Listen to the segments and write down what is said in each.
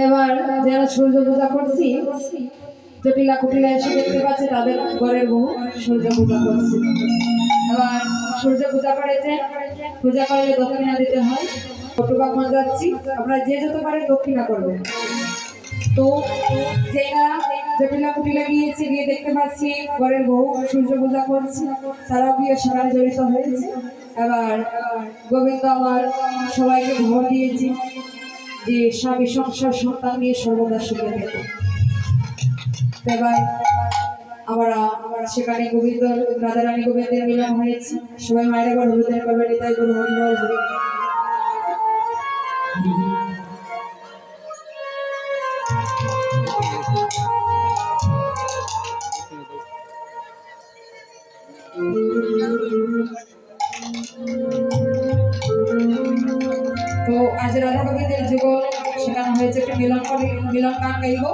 এবার যারা সূর্য পূজা করছি, জটিলা কুটিলা এসে দেখতে পাচ্ছে তাদের ঘরের বউ সূর্য পূজা করছে। এবার সূর্য পূজা করেছে, পূজা করলে দক্ষিণা দিতে হয়। পটুবাগন যাচ্ছি, আমরা যে যত পারে দক্ষিণা করবেন। তো যারা জটিলা কুটিলা গিয়েছে, গিয়ে দেখতে পাচ্ছি ঘরের বউ সূর্য পূজা করছে, তারাও বিয়ের সঙ্গে জড়িত হয়েছে। এবার গোবিন্দ আমার সবাইকে ভর দিয়েছি যে স্বামী সংসার সন্তান নিয়ে সর্বদা সুখে থাকে। এবার আমরা সেখানে গোবিন্দ রাধারানী গোবিন্দের মিলন হয়েছে। সবাই মায়ের আবার হলুদের করবে, নিতাই গুরু হরিবল হরি। তো আজ রাধা গোবিন্দের যুগল সেখানে হয়েছে, একটা মিলন করে মিলন গান গাইব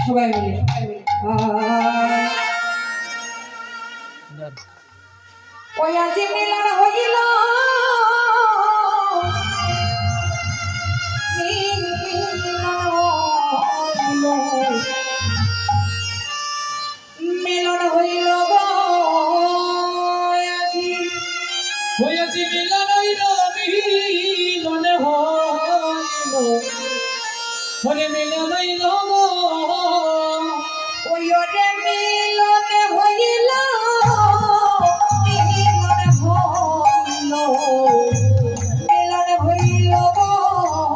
সবাই মিলে। ওই আজ মিলন হইল, মিলন হইল হয়েছে মিলন হইল, মিলন হইল, ওরে মিলন হইল গো, ওই ওরে মিলন হইল, মিলন হইল, মিলন হইল গো,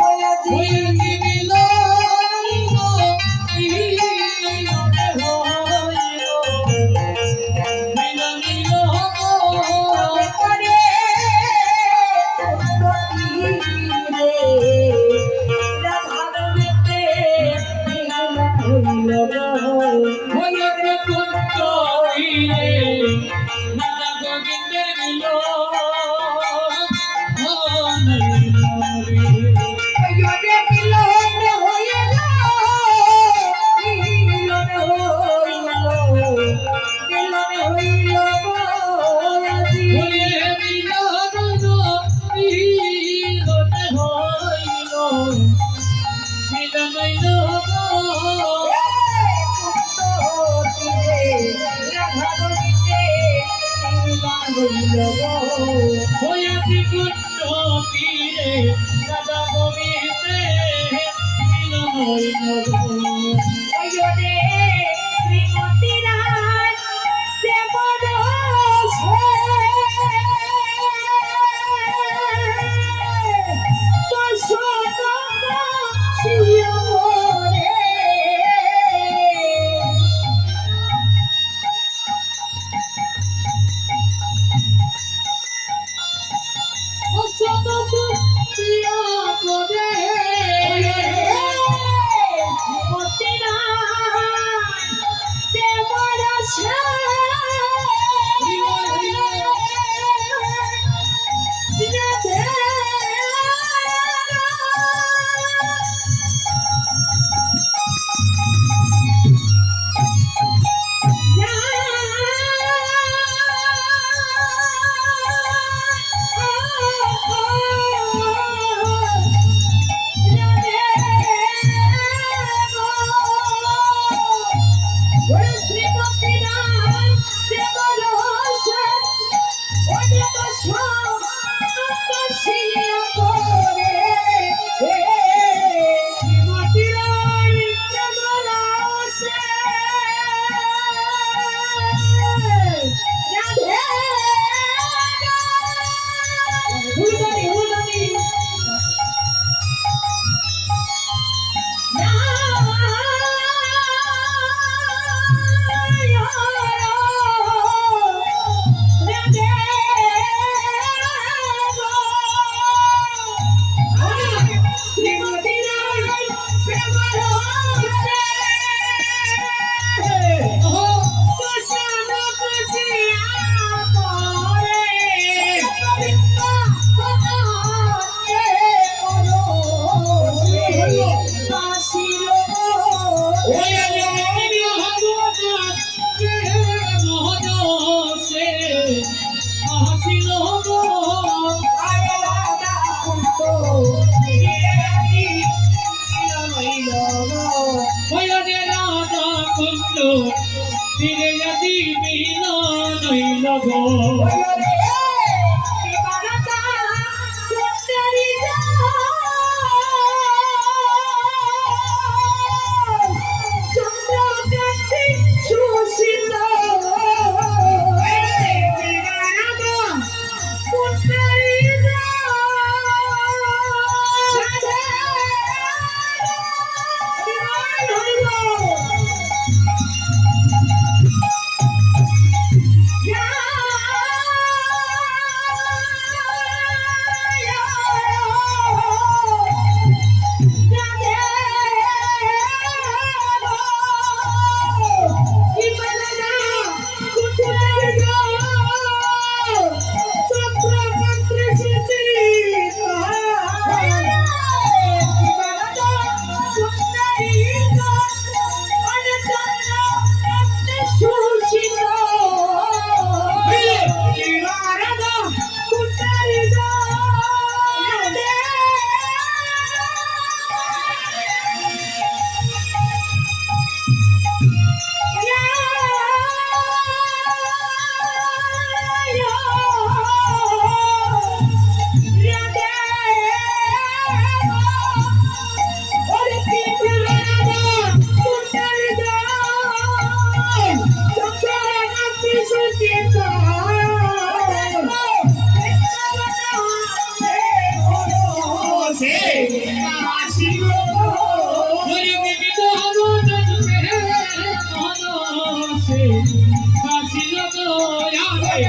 হয়েছে মিলন হইল, মিলন হইল, মিলন হইল গো, হইলে কুঞ্জ হইলে রাধা গোবিন্দের হয়েছে কুঞ্জ তীরে রাধা গোবিন্দের মিলন হইল গো। কুঞ্জ ফিরে যদি মিলন হইল গো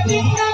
Thank you.